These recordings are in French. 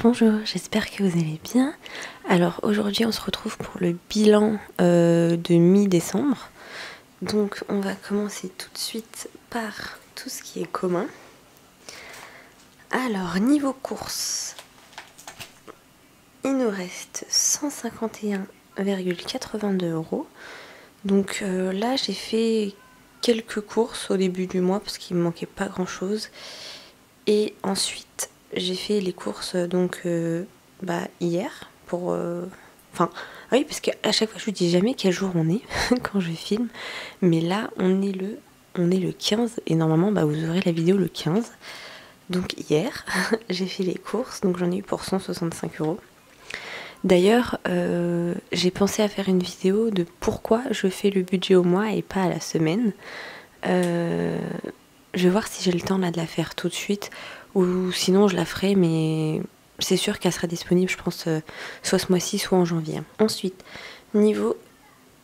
Bonjour, j'espère que vous allez bien. Alors aujourd'hui on se retrouve pour le bilan de mi-décembre. Donc on va commencer tout de suite par tout ce qui est commun. Alors niveau courses, il nous reste 151,82 €. Donc là j'ai fait quelques courses au début du mois parce qu'il me manquait pas grand chose. Et ensuite j'ai fait les courses donc hier pour oui, parce qu'à chaque fois je vous dis jamais quel jour on est quand je filme, mais là on est le 15 et normalement vous aurez la vidéo le 15. Donc hier j'ai fait les courses, donc j'en ai eu pour 165 €. D'ailleurs j'ai pensé à faire une vidéo de pourquoi je fais le budget au mois et pas à la semaine. Je vais voir si j'ai le temps là de la faire tout de suite ou sinon je la ferai, mais c'est sûr qu'elle sera disponible je pense soit ce mois-ci soit en janvier. Ensuite, niveau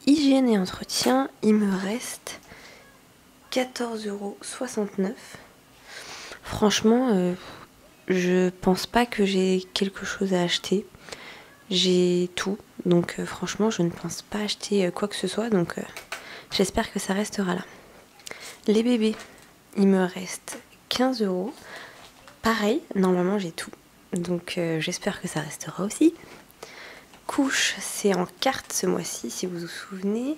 hygiène et entretien, il me reste 14,69 €. Franchement, je pense pas que j'ai quelque chose à acheter. J'ai tout, donc franchement je ne pense pas acheter quoi que ce soit, donc j'espère que ça restera là. Les bébés, il me reste 15 €. Pareil, normalement j'ai tout, donc j'espère que ça restera aussi. Couche, c'est en carte ce mois-ci, si vous vous souvenez.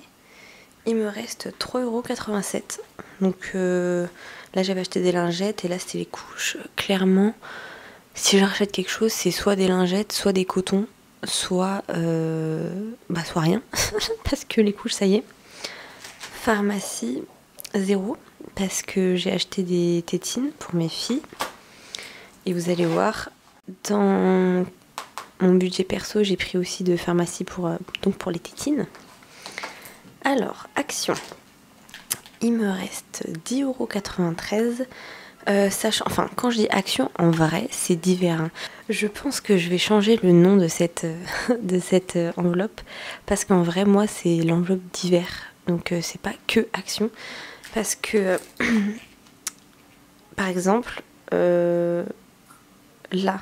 Il me reste 3,87 €. Donc là j'avais acheté des lingettes et là c'était les couches. Clairement, si je rachète quelque chose, c'est soit des lingettes, soit des cotons, soit rien, parce que les couches ça y est. Pharmacie, 0, parce que j'ai acheté des tétines pour mes filles. Et vous allez voir, dans mon budget perso, j'ai pris aussi de pharmacie pour les tétines. Alors, Action, il me reste 10,93 €. Quand je dis Action, en vrai, c'est divers. Hein. Je pense que je vais changer le nom de cette enveloppe, parce qu'en vrai, moi, c'est l'enveloppe divers. Donc, c'est pas que Action, parce que, par exemple, là,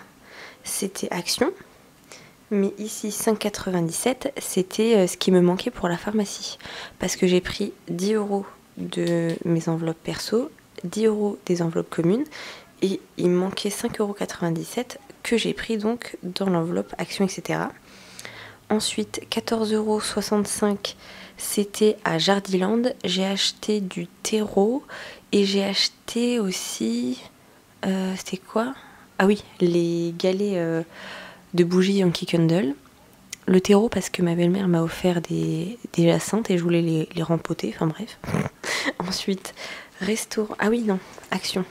c'était Action, mais ici 5,97 €, c'était ce qui me manquait pour la pharmacie, parce que j'ai pris 10 € de mes enveloppes perso, 10 € des enveloppes communes, et il me manquait 5,97 € que j'ai pris donc dans l'enveloppe Action, etc. Ensuite, 14,65 €, c'était à Jardiland. J'ai acheté du terreau et j'ai acheté aussi... c'était quoi? Ah oui, les galets de bougies Yankee Candle. Le terreau parce que ma belle-mère m'a offert des jacinthes et je voulais les rempoter, enfin bref. Ensuite, restaurant... Ah oui, non, Action.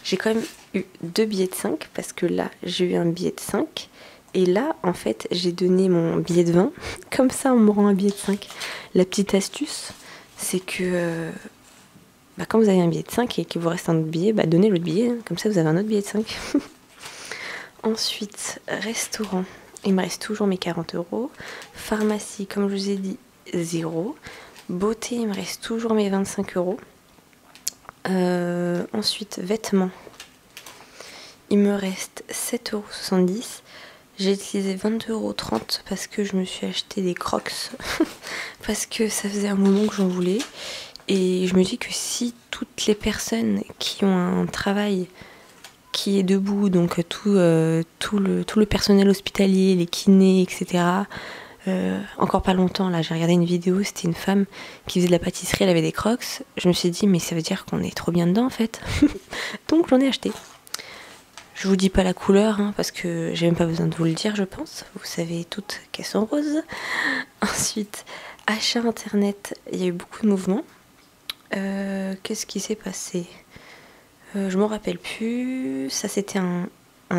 J'ai quand même eu 2 billets de 5 parce que là, j'ai eu un billet de 5. Et là, en fait, j'ai donné mon billet de 20. Comme ça, on me rend un billet de 5. La petite astuce, c'est que quand vous avez un billet de 5 et qu'il vous reste un autre billet, donnez l'autre billet. Hein. Comme ça, vous avez un autre billet de 5. Ensuite, restaurant. Il me reste toujours mes 40 €. Pharmacie, comme je vous ai dit, 0. Beauté, il me reste toujours mes 25 €. Ensuite, vêtements. Il me reste 7,70 €. J'ai utilisé 22,30 € parce que je me suis acheté des Crocs. Parce que ça faisait un moment que j'en voulais. Et je me dis que si toutes les personnes qui ont un travail qui est debout, donc tout le personnel hospitalier, les kinés, etc. Encore pas longtemps, là, j'ai regardé une vidéo, c'était une femme qui faisait de la pâtisserie, elle avait des Crocs. Je me suis dit, mais ça veut dire qu'on est trop bien dedans, en fait. Donc, j'en ai acheté. Je vous dis pas la couleur, hein, parce que j'ai même pas besoin de vous le dire, je pense. Vous savez toutes qu'elles sont roses. Ensuite, achat internet, il y a eu beaucoup de mouvements. Qu'est-ce qui s'est passé ? Je m'en rappelle plus. Ça, c'était un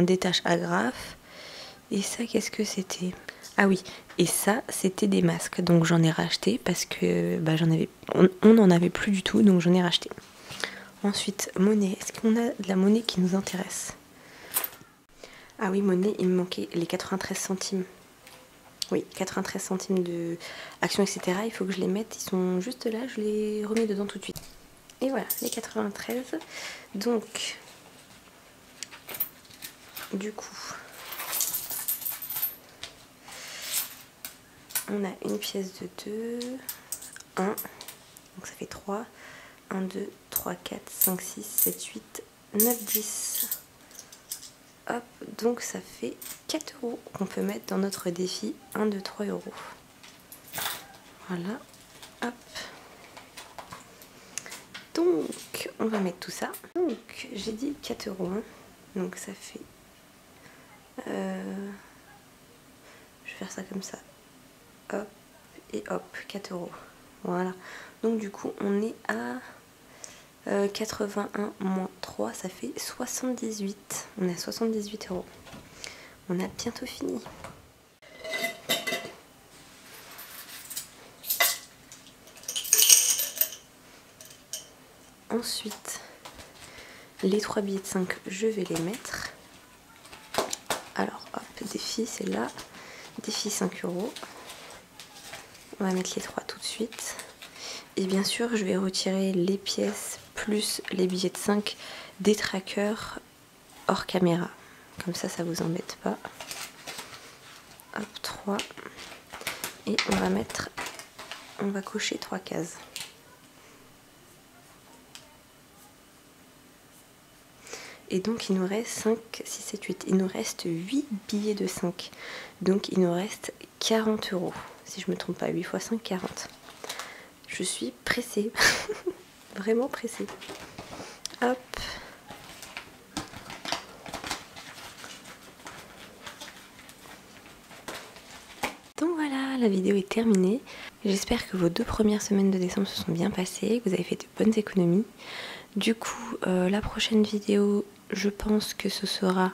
détache agrafe. Et ça, qu'est-ce que c'était ? Ah oui, et ça, c'était des masques. Donc j'en ai racheté parce que on n'en avait plus du tout, donc j'en ai racheté. Ensuite, monnaie. Est-ce qu'on a de la monnaie qui nous intéresse ? Ah oui, monnaie, il me manquait les 93 centimes. Oui, 93 centimes de Action, etc. Il faut que je les mette. Ils sont juste là, je les remets dedans tout de suite. Et voilà, les 93. Donc, Du coup, on a une pièce de 2, 1, donc ça fait 3, 1, 2, 3, 4, 5, 6, 7, 8, 9, 10. Hop, donc ça fait 4 € qu'on peut mettre dans notre défi 1, 2, 3 €. Voilà, hop. Donc, on va mettre tout ça. Donc, j'ai dit 4 €, hein. Donc ça fait... je vais faire ça comme ça. Hop, et hop, 4 €. Voilà. Donc du coup, on est à 81 moins 3, ça fait 78. On est à 78 €. On a bientôt fini. Ensuite, les 3 billets de 5, je vais les mettre. Alors, hop, défi, c'est là. Défi 5 €. On va mettre les 3 tout de suite. Et bien sûr, je vais retirer les pièces plus les billets de 5 des trackers hors caméra. Comme ça vous embête pas. Hop, 3. Et on va cocher 3 cases. Et donc il nous reste 5, 6, 7, 8. Il nous reste 8 billets de 5. Donc il nous reste 40 €. Si je me trompe pas, 8 x 5, 40. Je suis pressée. Vraiment pressée. Hop. Donc voilà, la vidéo est terminée. J'espère que vos 2 premières semaines de décembre se sont bien passées, que vous avez fait de bonnes économies. Du coup, la prochaine vidéo, je pense que ce sera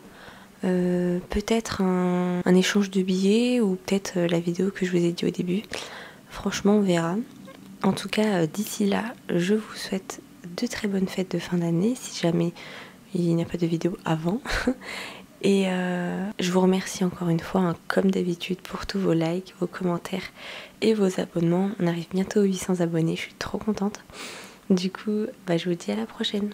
peut-être un échange de billets ou peut-être la vidéo que je vous ai dit au début. Franchement, on verra. En tout cas, d'ici là, je vous souhaite de très bonnes fêtes de fin d'année, si jamais il n'y a pas de vidéo avant. Et je vous remercie encore une fois, hein, comme d'habitude, pour tous vos likes, vos commentaires et vos abonnements. On arrive bientôt aux 800 abonnés, je suis trop contente. Du coup, je vous dis à la prochaine.